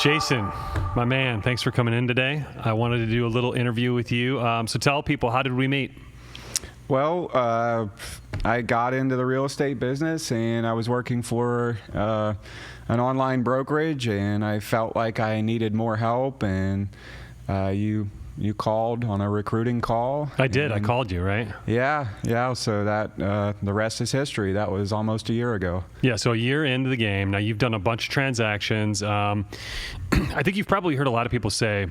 Jason, my man, thanks for coming in today. I wanted to do a little interview with you. So tell people, how did we meet? Well, I got into the real estate business, and I was working for an online brokerage, and I felt like I needed more help, and you called on a recruiting call. I did. I called you, right? Yeah. So that the rest is history. That was almost a year ago. Yeah. So a year into the game. Now you've done a bunch of transactions. I think you've probably heard a lot of people say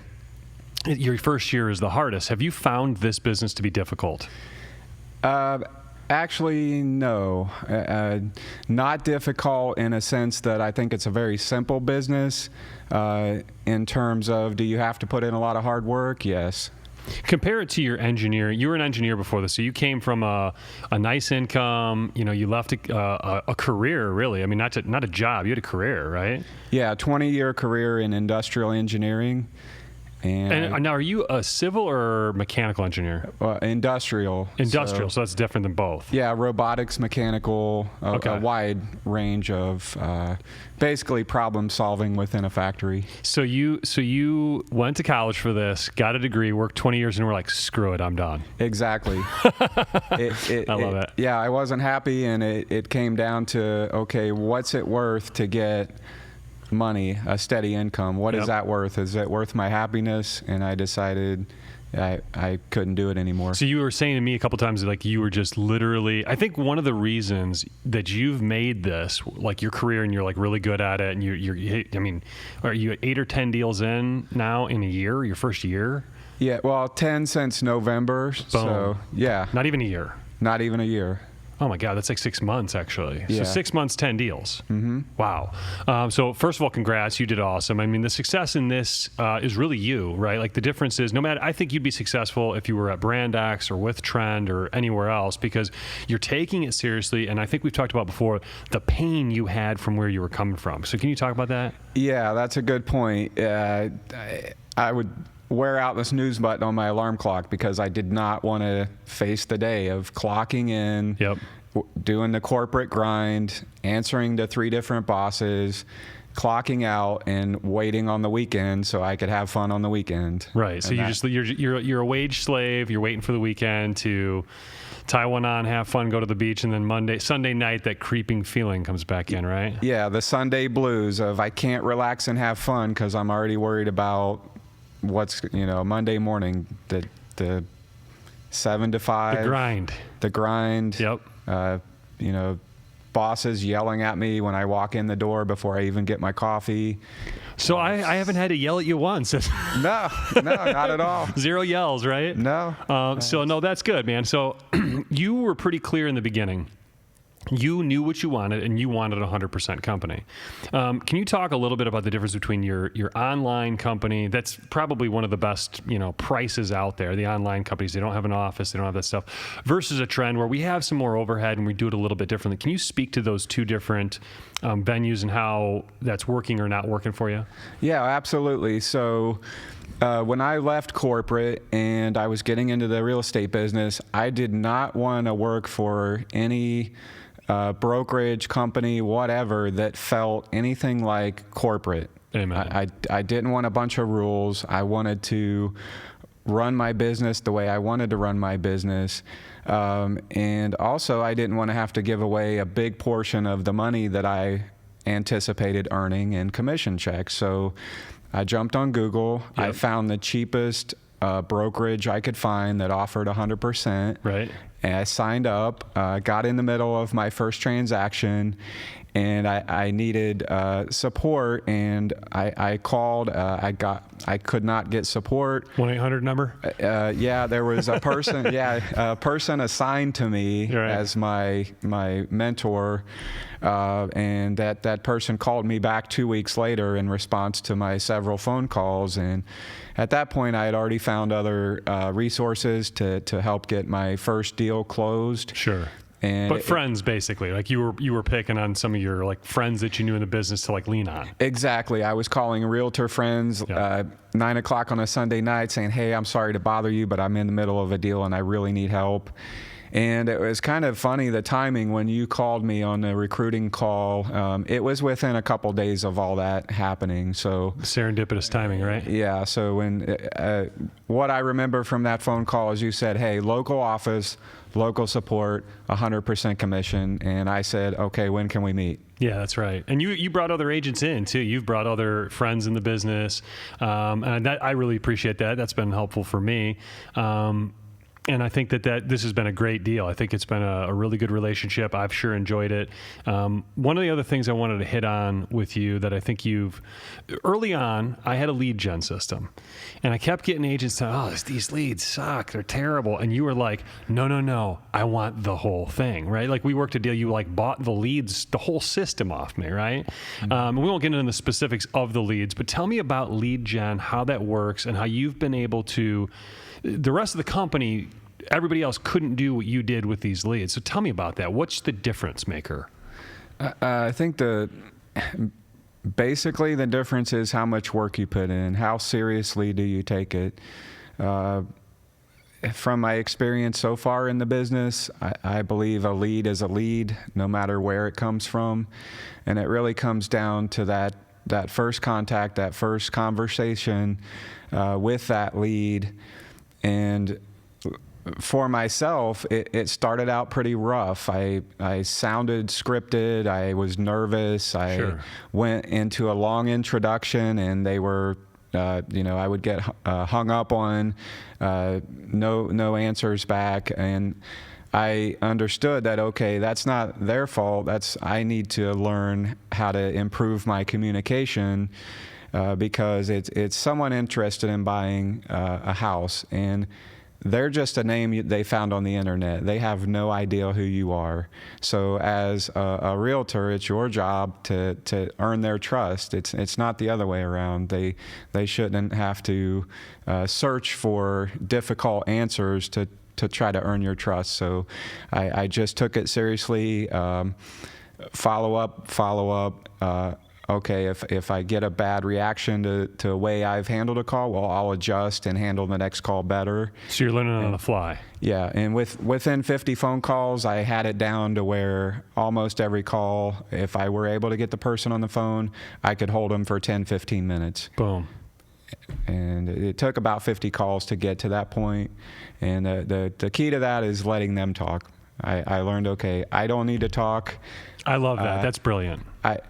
your first year is the hardest. Have you found this business to be difficult? Actually, no. Not difficult in a sense that I think it's a very simple business. In terms of, do you have to put in a lot of hard work? Yes. Compare it to your engineer. You were an engineer before this, so you came from a nice income. You know, you left a career, really. I mean, not a job. You had a career, right? Yeah, 20-year career in industrial engineering. And now, are you a civil or mechanical engineer? Industrial. Industrial, so that's different than both. Yeah, robotics, mechanical, a wide range of basically problem solving within a factory. So you went to college for this, got a degree, worked 20 years, and were like, screw it, I'm done. Exactly. I love it. Yeah, I wasn't happy, and it came down to, okay, what's it worth to get money, a steady income? What is that worth? Is it worth my happiness? And I decided I couldn't do it anymore. So you were saying to me a couple times, like, you were just literally, I think one of the reasons that you've made this, like, your career, and you're like really good at it, and you're I mean, are you 8 or 10 deals in now in a year, your first year? Yeah, well, 10 since November. Boom. So yeah. Not even a year. Not even a year. Oh my God, that's like 6 months actually. Yeah. So 6 months, 10 deals. Mm-hmm. Wow. So first of all, congrats, you did awesome. I mean, the success in this is really you, right? Like, the difference is, no matter, I think you'd be successful if you were at Brand X or with Trend or anywhere else, because you're taking it seriously. And I think we've talked about before the pain you had from where you were coming from. So can you talk about that? Yeah, that's a good point. I would wear out the snooze button on my alarm clock because I did not want to face the day of clocking in, doing the corporate grind, answering to 3 different bosses, clocking out, and waiting on the weekend so I could have fun on the weekend. Right. So you're a wage slave. You're waiting for the weekend to tie one on, have fun, go to the beach, and then Sunday night, that creeping feeling comes back in, right? Yeah, the Sunday blues of I can't relax and have fun because I'm already worried about what's, Monday morning, the 7 to 5. The grind. Yep. Bosses yelling at me when I walk in the door before I even get my coffee. So I haven't had to yell at you once. No, not at all. 0 yells, right? No. So no, that's good, man. So you were pretty clear in the beginning. You knew what you wanted, and you wanted a 100% company. Can you talk a little bit about the difference between your online company? That's probably one of the best, prices out there. The online companies, they don't have an office, they don't have that stuff, versus a Trend where we have some more overhead and we do it a little bit differently. Can you speak to those two different venues and how that's working or not working for you? Yeah, absolutely. So when I left corporate and I was getting into the real estate business, I did not want to work for any brokerage company, whatever, that felt anything like corporate. Amen. I didn't want a bunch of rules. I wanted to run my business the way I wanted to run my business. And also, I didn't want to have to give away a big portion of the money that I anticipated earning in commission checks. So I jumped on Google. Yep. I found the cheapest brokerage I could find that offered 100%. Right. And I signed up, got in the middle of my first transaction, and I needed support, and I called. I could not get support. 1-800 number? Yeah, there was a person. A person assigned to me as my mentor, and that person called me back 2 weeks later in response to my several phone calls. And at that point, I had already found other resources to help get my first deal closed. Sure. But friends, basically, like you were picking on some of your like friends that you knew in the business to like lean on. Exactly. I was calling realtor friends 9 o'clock on a Sunday night saying, "Hey, I'm sorry to bother you, but I'm in the middle of a deal and I really need help." And it was kind of funny, the timing when you called me on the recruiting call. It was within a couple days of all that happening. So serendipitous timing, right? Yeah. So when what I remember from that phone call is you said, "Hey, local office, local support, 100% commission," and I said, "Okay, when can we meet?" Yeah, that's right. And you brought other agents in too. You've brought other friends in the business, and I really appreciate that. That's been helpful for me. And I think that this has been a great deal. I think it's been a really good relationship. I've sure enjoyed it. One of the other things I wanted to hit on with you that I think early on, I had a lead gen system. And I kept getting agents saying, "Oh, these leads suck. They're terrible." And you were like, no, I want the whole thing, right? Like we worked a deal. You like bought the leads, the whole system off me, right? And we won't get into the specifics of the leads, but tell me about lead gen, how that works, and how you've been able to, the rest of the company, everybody else couldn't do what you did with these leads. So tell me about that. What's the difference maker? I think basically the difference is how much work you put in, how seriously do you take it. From my experience so far in the business, I believe a lead is a lead no matter where it comes from. And it really comes down to that first contact, that first conversation with that lead. And for myself, it started out pretty rough. I sounded scripted. I was nervous. I went into a long introduction, and they were, I would get hung up on, no answers back, and I understood that, okay, that's not their fault. I need to learn how to improve my communication. Because it's someone interested in buying a house, and they're just a name they found on the internet. They have no idea who you are. So as a realtor, it's your job to earn their trust. It's not the other way around. They shouldn't have to search for difficult answers to try to earn your trust. So I just took it seriously. Follow up. Okay, if I get a bad reaction to a way I've handled a call, well, I'll adjust and handle the next call better. So you're learning on the fly. Yeah, and within 50 phone calls, I had it down to where almost every call, if I were able to get the person on the phone, I could hold them for 10, 15 minutes. Boom. And it took about 50 calls to get to that point. And the key to that is letting them talk. I learned, okay, I don't need to talk. I love that. That's brilliant.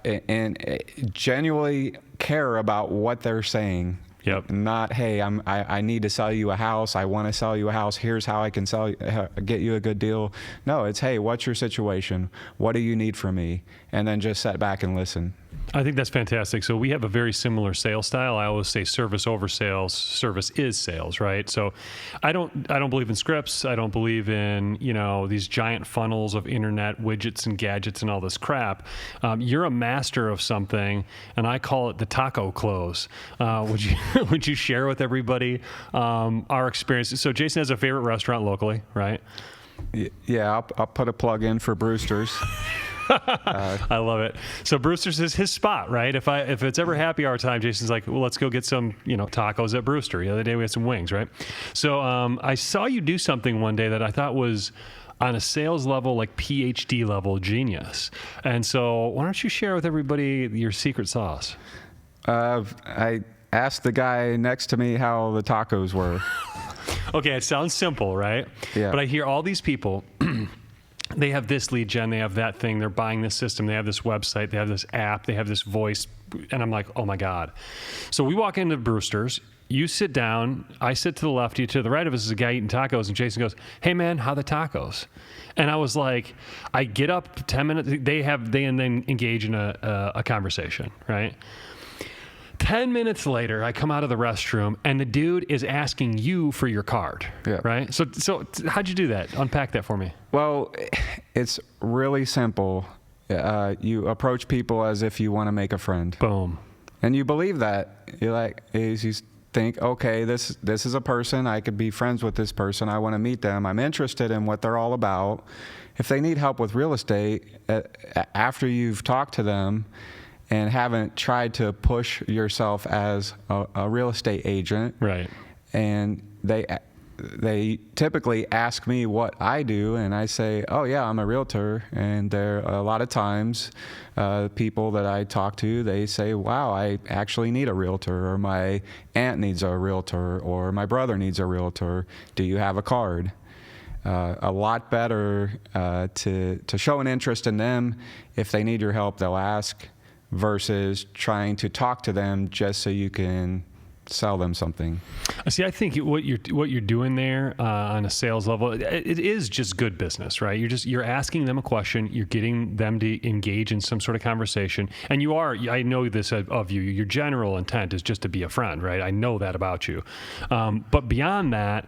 And genuinely care about what they're saying. Yep. Not, hey, I need to sell you a house. I want to sell you a house. Here's how I can get you a good deal. No, it's, hey, what's your situation? What do you need from me? And then just sit back and listen. I think that's fantastic. So we have a very similar sales style. I always say service over sales. Service is sales, right? So I don't believe in scripts. I don't believe in, these giant funnels of internet widgets and gadgets and all this crap. You're a master of something, and I call it the taco close. Would you share with everybody our experience? So Jason has a favorite restaurant locally, right? Yeah, I'll put a plug in for Brewster's. I love it. So Brewster's is his spot, right? If it's ever happy hour time, Jason's like, well, let's go get some, tacos at Brewster. The other day we had some wings, right? So I saw you do something one day that I thought was on a sales level, like PhD level genius. And so why don't you share with everybody your secret sauce? I asked the guy next to me how the tacos were. Okay, it sounds simple, right? Yeah. But I hear all these people they have this lead gen, they have that thing, they're buying this system, they have this website, they have this app, they have this voice, and I'm like, oh my God. So we walk into Brewster's, you sit down, I sit to the left, you to the right of us is a guy eating tacos, and Jason goes, hey man, how the tacos? And I was like, I get up 10 minutes, they then engage in a conversation, right? 10 minutes later, I come out of the restroom, and the dude is asking you for your card, right? So how'd you do that? Unpack that for me. Well, it's really simple. You approach people as if you want to make a friend. Boom. And you believe that. You think, okay, this is a person. I could be friends with this person. I want to meet them. I'm interested in what they're all about. If they need help with real estate, after you've talked to them, and haven't tried to push yourself as a real estate agent, right? And they typically ask me what I do, and I say, oh yeah, I'm a realtor. And there a lot of times people that I talk to, they say, wow, I actually need a realtor, or my aunt needs a realtor, or my brother needs a realtor. Do you have a card? A lot better to show an interest in them. If they need your help, they'll ask, versus trying to talk to them just so you can sell them something. See, I think what you're doing there on a sales level, it is just good business, right? You're asking them a question, you're getting them to engage in some sort of conversation, and I know this of you. Your general intent is just to be a friend, right? I know that about you, but beyond that,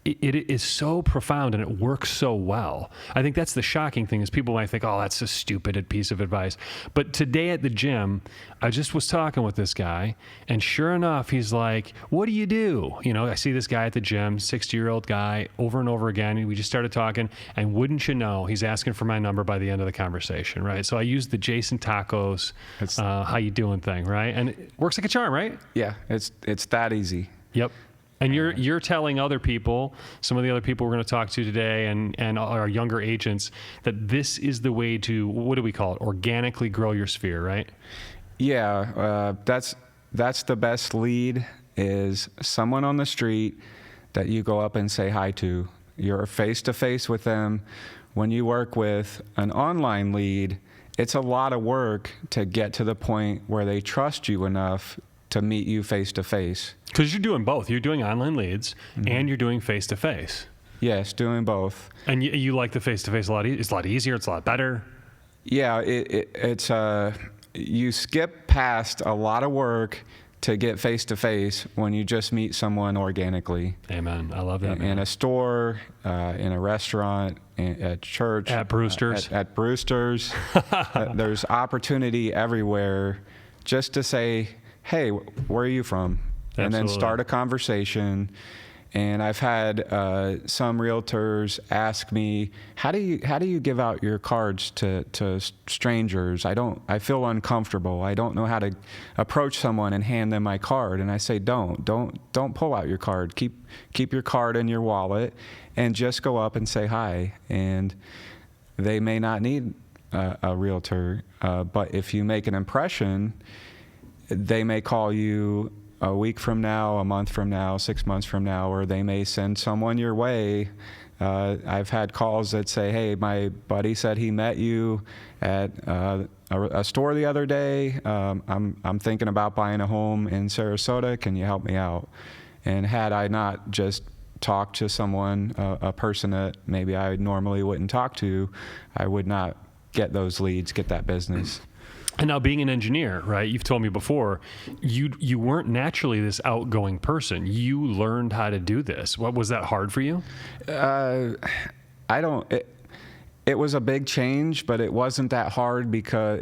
it is so profound and it works so well. I think that's the shocking thing, is people might think, oh, that's a stupid piece of advice. But today at the gym, I just was talking with this guy, and sure enough, he's like, what do you do? I see this guy at the gym, 60-year-old guy, over and over again. And we just started talking, and wouldn't you know, he's asking for my number by the end of the conversation, right? So I used the Jason Tacos, how you doing thing, right? And it works like a charm, right? Yeah, it's that easy. Yep. And you're telling other people, some of the other people we're going to talk to today, and our younger agents, that this is the way to, what do we call it, organically grow your sphere, right? Yeah, that's the best lead, is someone on the street that you go up and say hi to. You're face-to-face with them. When you work with an online lead, it's a lot of work to get to the point where they trust you enough to meet you face-to-face. Because you're doing both. You're doing online leads, and you're doing face-to-face. Yes, doing both. And you like the face-to-face a lot. It's a lot easier. It's a lot better. Yeah, it's you skip past a lot of work to get face-to-face when you just meet someone organically. Amen. I love that, man. In a store, in a restaurant, at church. At Brewster's. At Brewster's. There's opportunity everywhere just to say, hey, where are you from? Absolutely. And then start a conversation. And I've had some realtors ask me, how do you give out your cards to strangers? I feel uncomfortable. I don't know how to approach someone and hand them my card. And I say, don't pull out your card. Keep your card in your wallet and just go up and say hi. And they may not need a realtor, but if you make an impression, they may call you a week from now, a month from now, 6 months from now, or they may send someone your way. I've had calls that say, hey, my buddy said he met you at a store the other day. I'm thinking about buying a home in Sarasota. Can you help me out? And had I not just talked to someone, a person that maybe I normally wouldn't talk to, I would not get those leads, get that business. And now, being an engineer, right? You've told me before, you weren't naturally this outgoing person. You learned how to do this. What was that hard for you? It was a big change, but it wasn't that hard because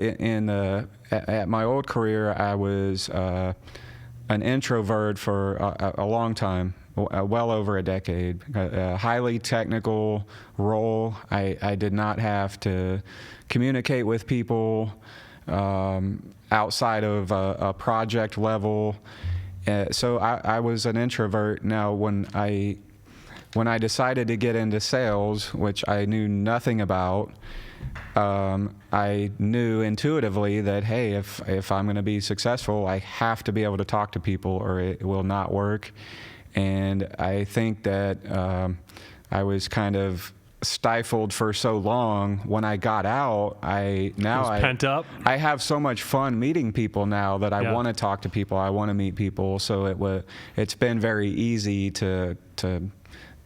at my old career, I was an introvert for a long time, well over a decade. A highly technical role. I did not have to communicate with people outside of a project level. So I was an introvert. Now, when I decided to get into sales, which I knew nothing about, I knew intuitively that, hey, if I'm going to be successful, I have to be able to talk to people or it will not work. And I think that I was kind of stifled for so long. When I got out, pent up. I have so much fun meeting people now that I want to talk to people. I want to meet people. So it's been very easy to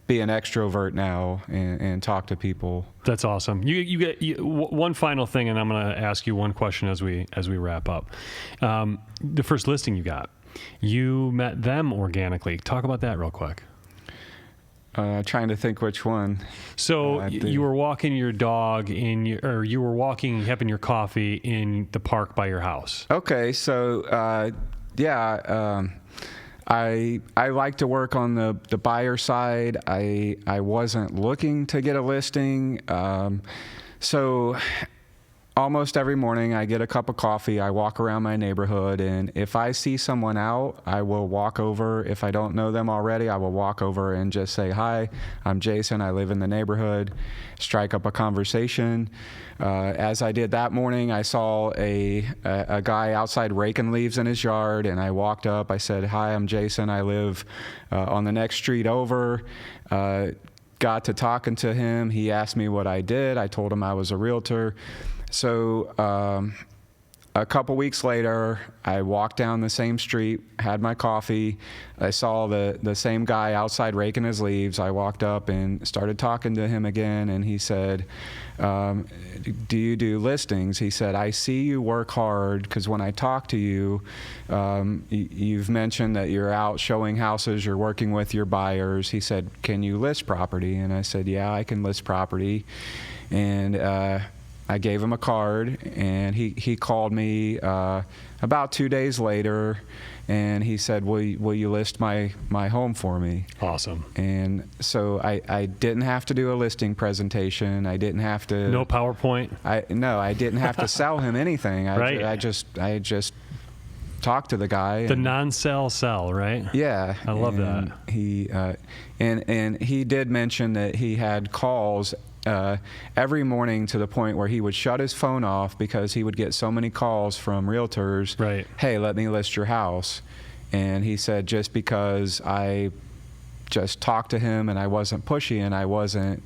be an extrovert now and talk to people. That's awesome. You get one final thing, and I'm going to ask you one question as we wrap up. The first listing you got, you met them organically. Talk about that real quick. Trying to think which one. So you were walking your dog or you were having your coffee in the park by your house. Okay, so I like to work on the buyer side. I wasn't looking to get a listing, so almost every morning I get a cup of coffee. I walk around my neighborhood, and if I see someone out, I will walk over. If I don't know them already, I will walk over and just say, "Hi, I'm Jason. I live in the neighborhood." Strike up a conversation. As I did that morning, I saw a guy outside raking leaves in his yard, and I walked up. I said, "Hi, I'm Jason. I live on the next street over." Got to talking to him. He asked me what I did. I told him I was a realtor. So a couple weeks later, I walked down the same street, had my coffee. I saw the same guy outside raking his leaves. I walked up and started talking to him again, and he said, "Do you do listings?" He said, "I see you work hard, because when I talk to you, you've mentioned that you're out showing houses, you're working with your buyers." He said, "Can you list property?" And I said, "Yeah, I can list property." And I gave him a card, and he called me about 2 days later, and he said, will you list my home for me?" Awesome. And so I didn't have to do a listing presentation. I didn't have to. No PowerPoint? No, I didn't have to sell him anything. Right. I just talked to the guy. The non-sell sell, right? Yeah. I love that. He and he did mention that he had calls every morning to the point where he would shut his phone off because he would get so many calls from realtors. Right. "Hey, let me list your house." And he said, just because I just talked to him and I wasn't pushy and I wasn't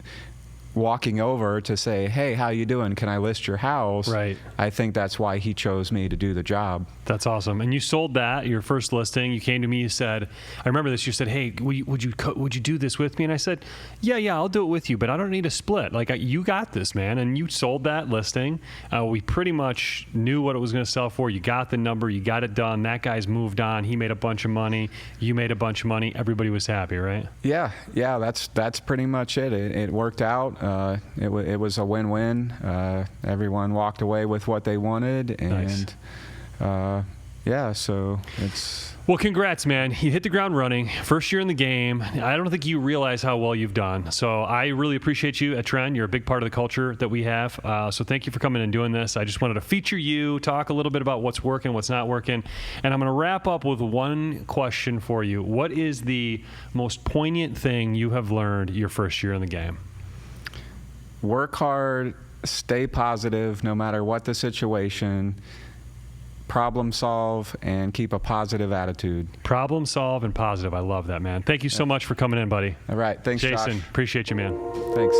walking over to say, "Hey, how you doing? Can I list your house?" Right. I think that's why he chose me to do the job. That's awesome. And you sold that, your first listing. You came to me, you said, I remember this, you said, "Hey, would you do this with me?" And I said, yeah, I'll do it with you, but I don't need a split. Like, you got this, man. And you sold that listing. We pretty much knew what it was going to sell for. You got the number, you got it done. That guy's moved on. He made a bunch of money. You made a bunch of money. Everybody was happy, right? Yeah, that's pretty much it. It worked out. It was a win-win. Everyone walked away with what they wanted, and nice. So it's. Well, congrats, man. You hit the ground running. First year in the game. I don't think you realize how well you've done. So I really appreciate you at Trend. You're a big part of the culture that we have. So thank you for coming and doing this. I just wanted to feature you, talk a little bit about what's working, what's not working. And I'm going to wrap up with one question for you. What is the most poignant thing you have learned your first year in the game? Work hard, stay positive no matter what the situation, problem solve, and keep a positive attitude. Problem solve and positive. I love that, man. Thank you so much for coming in, buddy. All right. Thanks, Jason. Josh. Appreciate you, man. Thanks.